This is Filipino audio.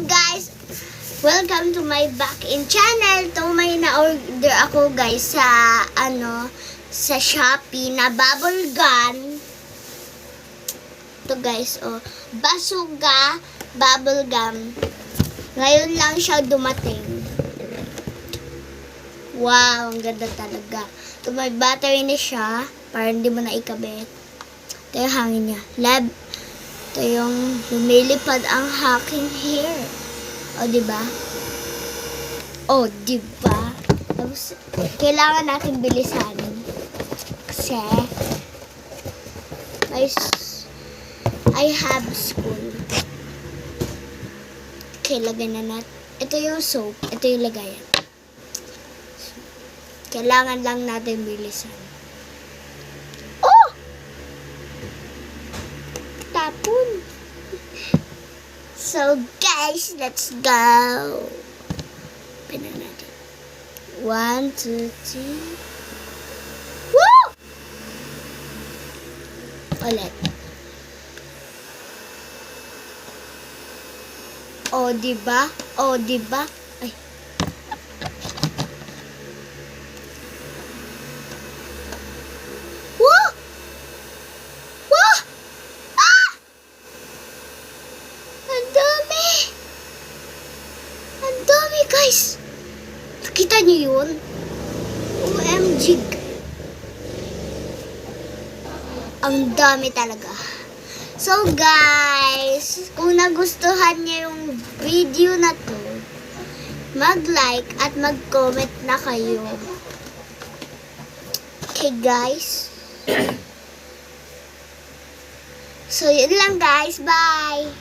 guys, welcome to my back-in channel. Ito may na-order ako guys sa sa Shopee na bubble gum. Ito guys, Basuga bubble gum. Ngayon lang siya dumating. Wow, ang ganda talaga. Ito may battery na siya para hindi mo na ikabit. Ito yung hangin niya. Ito yung lumilipad ang aking hair. Diba? Diba? Tapos, kailangan natin bilisan. Kasi, I have school. Okay, lagyan na natin. Ito yung soap. Ito yung lagayan. Kailangan lang natin bilisan. Tapon. So, guys, let's go. Pina natin. 1, 2, 3. Woo! Ulit. Diba? Diba? Ay. Woo! Woo! Ang dami, guys. Nakita niyo yun? OMG. Ang dami talaga. So, guys, kung nagustuhan niyo yung video na to, mag-like at mag-comment na kayo. Okay, guys? So, yun lang, guys. Bye!